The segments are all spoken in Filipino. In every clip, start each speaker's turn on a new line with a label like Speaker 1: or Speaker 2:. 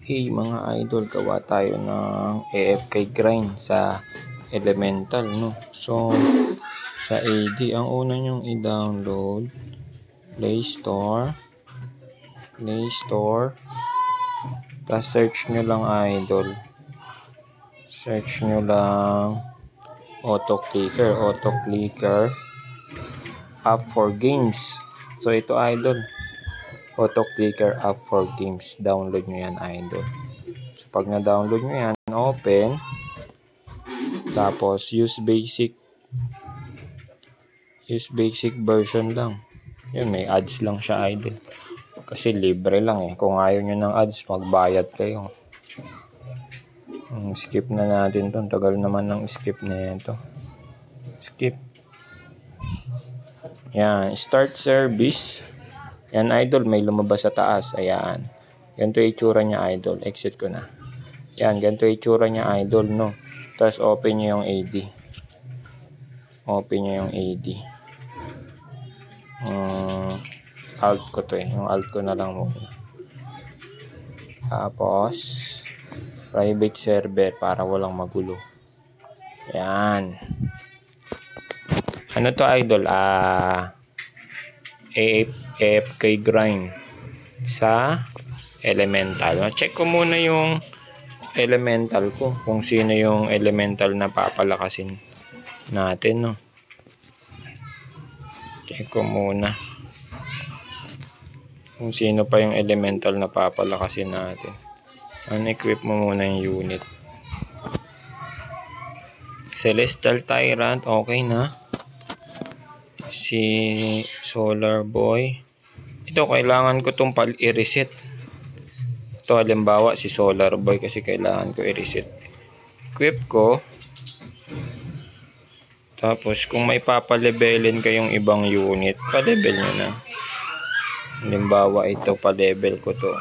Speaker 1: Hey mga idol, gawa tayo ng AFK grind sa Elemental, no? So, sa AD, ang una nyong i-download, Play Store, tapos search nyo lang idol. Search nyo lang auto clicker, app for games. So, ito idol. Auto clicker app for games. Download nyo yan idol. So pag na-download nyo yan, open. Tapos use basic version lang. Yun, may ads lang siya idol. Kasi libre lang eh. Kung ayaw nyo ng ads, magbayad kayo. Skip na natin to. Tagal naman ng skip na yan to. Skip. Yan, start service. Yan idol, may lumabas sa taas. Ayan. Ganito yung itsura niya idol. Exit ko na. Yan, ganito yung itsura niya idol, no. Tapos open nyo yung AD. Alt ko to eh. Yung alt ko na lang muna. Tapos private server para walang magulo. Yan. Ano to idol? AFK grind sa Elemental. Check ko muna yung Elemental ko, kung sino yung Elemental na papalakasin natin, no. Check ko muna kung sino pa yung Elemental na papalakasin natin. Equip mo muna yung unit. Celestial Tyrant, okay na. Si Solar Boy, ito kailangan ko itong i-reset. Ito halimbawa si Solar Boy kasi kailangan ko i-reset. Equip ko. Tapos kung may papalevelin kayong ibang unit, pa-level nyo na. Halimbawa ito, pa-level ko to.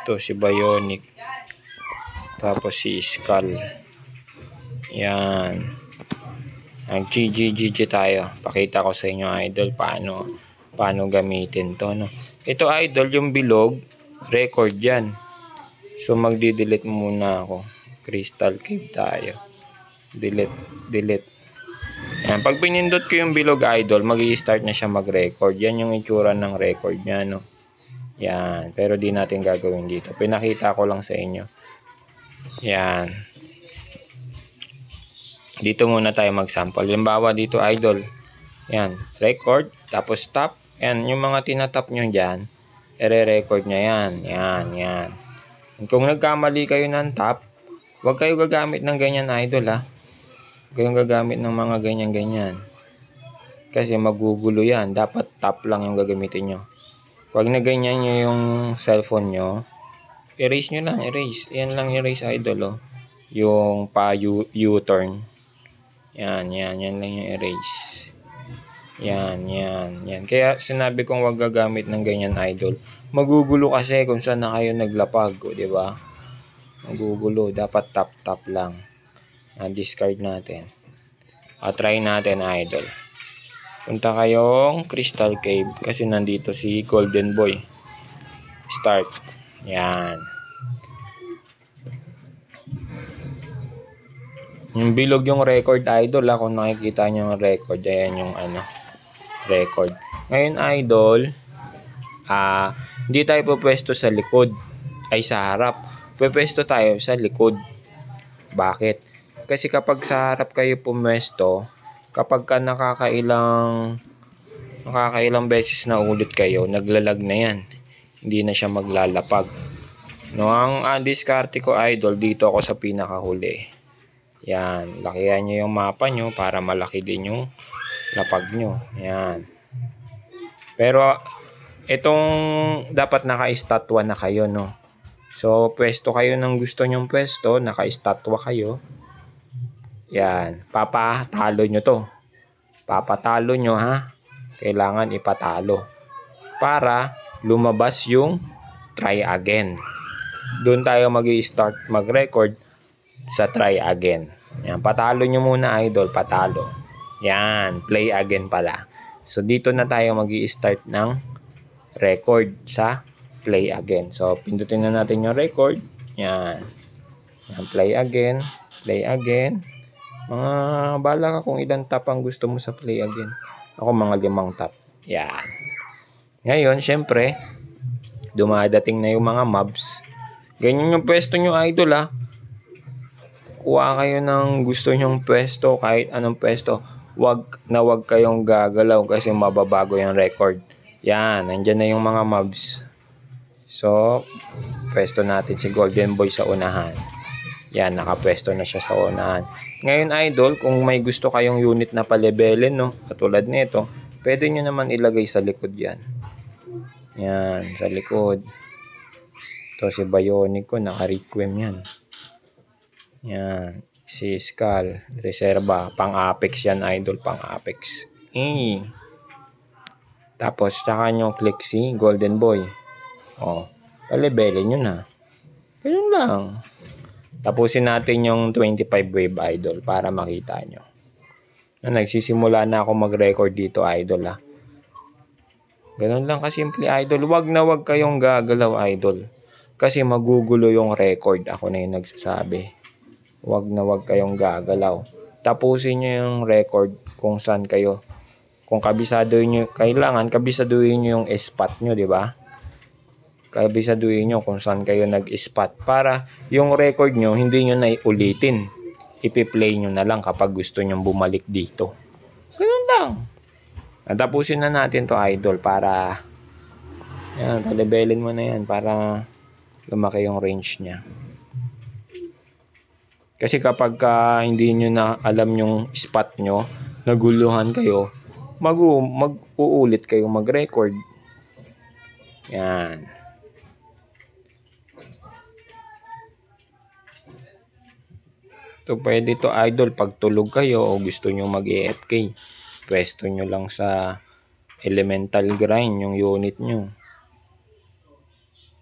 Speaker 1: Ito si Bionic. Tapos si Skull. Yan. GG tayo. Pakita ko sa inyo idol paano gamitin to, no. Ito idol, yung bilog record yan. So magdi-delete muna ako. Crystal Cave tayo. Delete. Yan. Pag pinindot ko yung bilog idol, magi-start na siya mag-record. Yan yung itsura ng record niya, no. Yan. Pero di natin gagawin dito. Pinakita ko lang sa inyo. Yan. Dito muna tayo mag-sample. Halimbawa dito idol. Yan. Record. Tapos tap. Yan. Yung mga tinatap nyo dyan, i-record nyo yan. Yan. Kung nagkamali kayo ng tap, huwag kayo gagamit ng ganyan idol ha. Huwag kayong gagamit ng mga ganyan. Kasi magugulo yan. Dapat tap lang yung gagamitin nyo. Huwag na ganyan nyo yung cellphone nyo. Erase nyo lang. Erase. Yan lang erase idol oh. Yung pa U-turn. Yan lang yung erase. Yan. Kaya sinabi kong wag gagamit ng ganyan idol. Magugulo kasi kung saan na kayo naglapag, o di ba? Magugulo, dapat tap lang. Discard natin. Try natin idol. Punta kayong Crystal Cave kasi nandito si Golden Boy. Start. Yan. Yung bilog yung record idol kung nakikita nyo yung record, ayan yung record. Ngayon idol, hindi tayo pupwesto sa likod ay sa harap. Pupwesto tayo sa likod. Bakit? Kasi kapag sa harap kayo pumwesto, kapag ka nakakailang beses na ulit kayo, naglalag na yan. Hindi na siya maglalapag. No, ang diskarte ko idol, dito ako sa pinakahuli. Yan, lakihan nyo yung mapa nyo para malaki din yung lapag nyo. Yan. Pero itong dapat naka-statwa na kayo, no. So pwesto kayo ng gusto nyong pwesto, naka-statwa kayo. Yan, papatalo nyo to. Papatalo nyo ha. Kailangan ipatalo para lumabas yung try again. Doon tayo magi-start mag-record sa try again. Yan, patalo nyo muna idol, patalo. Yan, play again pala. So dito na tayo magi-start ng record sa play again. So, pindutin na natin yung record. Yan. Yan, play again. Play again. Mga bala ka kung ilang tap ang gusto mo sa play again. Ako mga 5 tap. Yan. Ngayon, syempre, dumadating na yung mga mobs. Ganyan yung pwesto nyo, idol, ha. Kuha kayo ng gusto nyong pwesto, kahit anong pwesto. Wag kayong gagalaw kasi mababago yung record. Yan, nandyan na yung mga mobs. So, pwesto natin si Golden Boy sa unahan. Yan, nakapwesto na siya sa unahan. Ngayon, idol, kung may gusto kayong unit na palebelin, no, katulad nito, pwede nyo naman ilagay sa likod yan. Yan, sa likod. Ito si Bionic ko, naka-requiem yan. Yan, si Skull, reserva, pang-apex yan, idol, pang-apex. Tapos, saka nyo click si Golden Boy. O, palebelin nyo na. Ganyan lang. Tapusin natin yung 25 wave, idol, para makita nyo. Nagsisimula na ako mag-record dito, idol, ha. Ganun lang kasimple, idol. Wag kayong gagalaw, idol. Kasi magugulo yung record. Ako na yung nagsasabi. Wag kayong gagalaw. Tapusin nyo yung record kung saan kayo. Kung kabisado nyo, kailangan kabisaduhin nyo yung spot nyo, di ba? Kabisaduhin nyo kung saan kayo nag-spot para yung record nyo hindi nyo na ulitin. Ipi-play nyo na lang kapag gusto nyo bumalik dito. Ganun lang. Tapusin na natin to, idol, para yan, palebelin mo na yan para lumaki yung range nya. Kasi kapag hindi nyo na alam yung spot nyo, naguluhan kayo, mag-uulit kayo mag-record. Yan. So, pwede to, idol, pag tulog kayo o gusto nyo mag-AFK, pwesto nyo lang sa elemental grind yung unit nyo.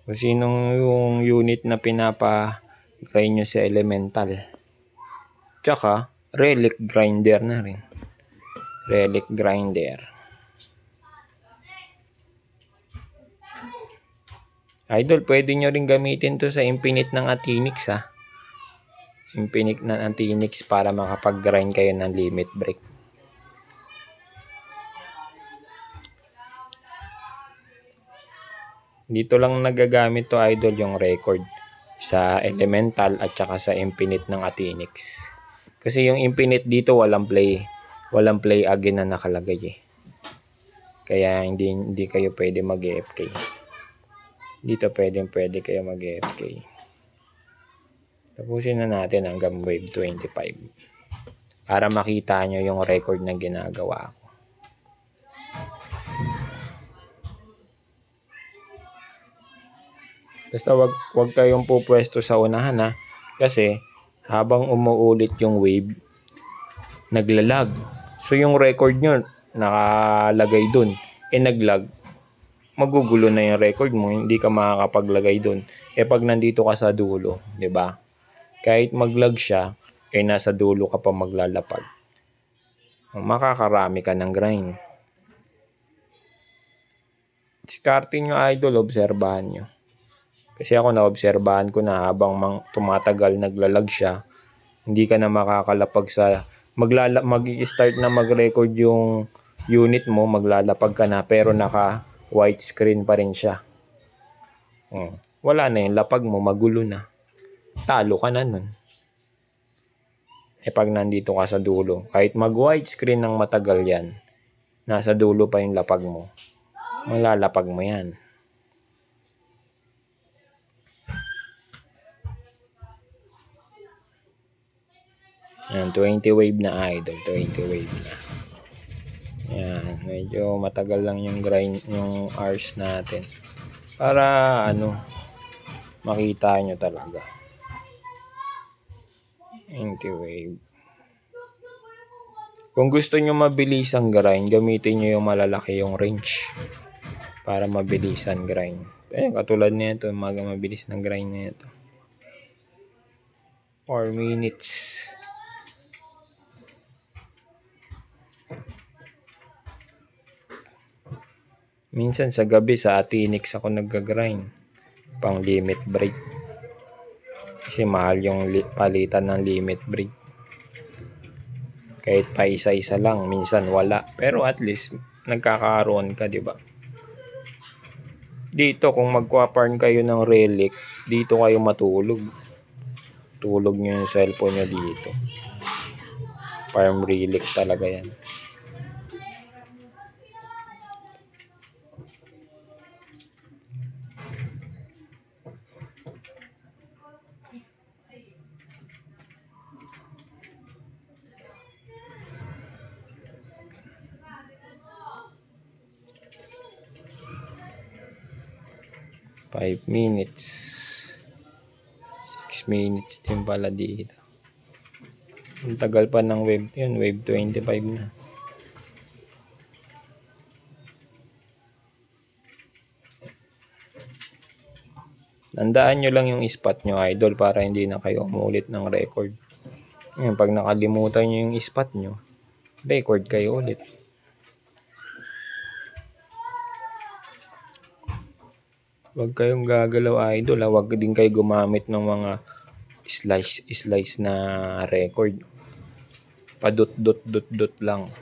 Speaker 1: Kung sinong yung unit na pinapa-grind nyo sa elemental. Tsaka, relic grinder na rin. Relic grinder. Idol, pwede nyo rin gamitin to sa infinite ng Atinix, ha. Infinite ng Atinix para makapag-grind kayo ng limit break. Dito lang nagagamit to, idol, yung record sa elemental at saka sa infinite ng Atinix. Kasi yung infinite dito walang play again na nakalagay, eh. Kaya hindi kayo pwede mag-AFK. Dito pwede kayo mag-AFK. Tapusin na natin hanggang wave 25 para makita nyo yung record na ginagawa ko. Basta wag kayong pupwesto sa unahan, ha, kasi habang umuulit yung wave, naglalag. So yung record nyo nakalagay dun, naglag, magugulo na yung record mo, hindi ka makakapaglagay dun. Pag nandito ka sa dulo, 'di ba? Kahit maglag siya, nasa dulo ka pa maglalapag. Makakarami ka ng grind. Diskarte nyo, idol, obserbahan nyo. Kasi ako naobserbahan ko na habang tumatagal naglalag siya, hindi ka na makakalapag sa mag-i-start na mag-record yung unit mo, maglalapag ka na pero naka white screen pa rin siya. Wala na yung lapag mo, magulo na. Talo ka na nun. Pag nandito ka sa dulo, kahit mag-white screen ng matagal yan, nasa dulo pa yung lapag mo, malalapag mo yan. Yan, 20 wave na, idol. 20 wave na. Yan, medyo matagal lang yung grind, yung hours natin. Para makita nyo talaga. 20 wave. Kung gusto nyo mabilis ang grind, gamitin nyo yung malalaki yung range. Para mabilis ang grind. Katulad nito, mabilis ng grind nito. 4 minutes. Minsan sa gabi sa Atinix ako nagga-grind. Pang limit break. Kasi mahal yung palitan ng limit break. Kahit pa isa-isa lang, minsan wala. Pero at least, nagkakaroon ka, di ba? Dito, kung magpa-farm kayo ng relic, dito kayo matulog. Tulog nyo yung cellphone nyo dito. Farm relic talaga yan. Five minutes. 6 minutes din pala dito. Ang tagal pa ng wave yun. Wave 25 na. Tandaan nyo lang yung spot nyo, idol, para hindi na kayo umulit ng record. Ngayon, pag nakalimutan nyo yung spot nyo, record kayo ulit. Huwag kayong gagalaw, idol. Huwag din kayo gumamit ng mga slice na record. Padut-dut-dut-dut lang.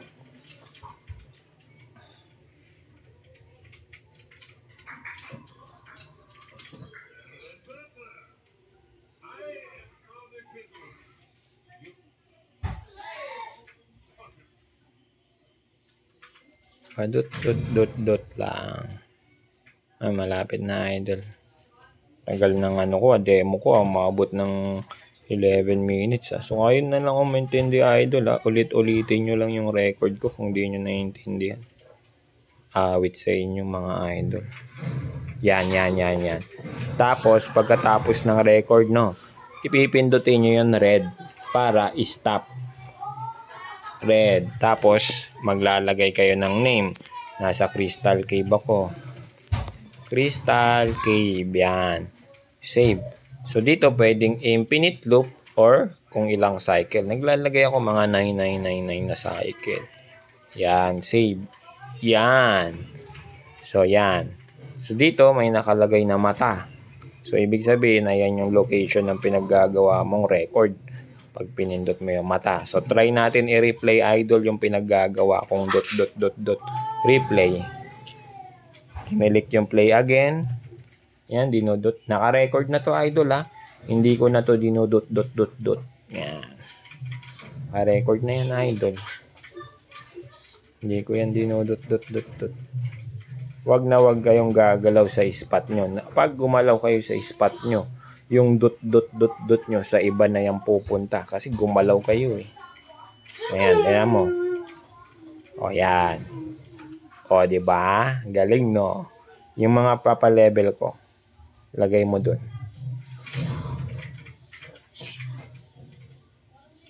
Speaker 1: Padut-dut-dut-dut lang. Ay, malapit na, idol. Tagal ng demo ko, umabot ng 11 minutes. So, ngayon na lang ako maintindihan, idol. Ulit-ulitin nyo lang yung record ko kung di nyo naiintindihan. Awit sa inyo, mga idol. Yan. Tapos, pagkatapos ng record, no, ipipindutin nyo yung red para stop. Red. Tapos, maglalagay kayo ng name. Nasa Crystal Cave ako. Crystal Cave, yan. Save. So, dito pwedeng infinite loop or kung ilang cycle. Naglalagay ako mga 9999 na cycle. Yan, save. Yan. So, yan. So, dito may nakalagay na mata. So, ibig sabihin, ayan yung location ng pinaggagawa mong record. Pag pinindot mo yung mata. So, try natin i-replay, idol, yung pinaggagawa kong ... replay. Kinilik yung play again. Yan, dinudot. Naka-record na to, idol, ha. Hindi ko na to dinudot. Yan. Naka-record na yan, idol. Hindi ko yan dinudot. Wag kayong gagalaw sa spot nyo. Pag gumalaw kayo sa spot nyo, yung dot nyo sa iba na yan pupunta. Kasi gumalaw kayo, eh. Ayan, ayan mo. O, yan. O, diba? Galing, no? Yung mga papa-level ko, lagay mo dun.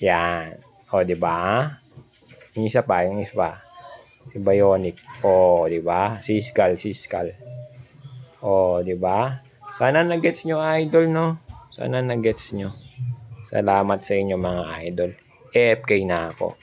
Speaker 1: Yan. O, diba? Yung isa pa. Si Bionic. O, diba? Siskal. O, diba? Sana na-gets nyo, idol, no? Sana na-gets nyo. Salamat sa inyo, mga idol. AFK na ako.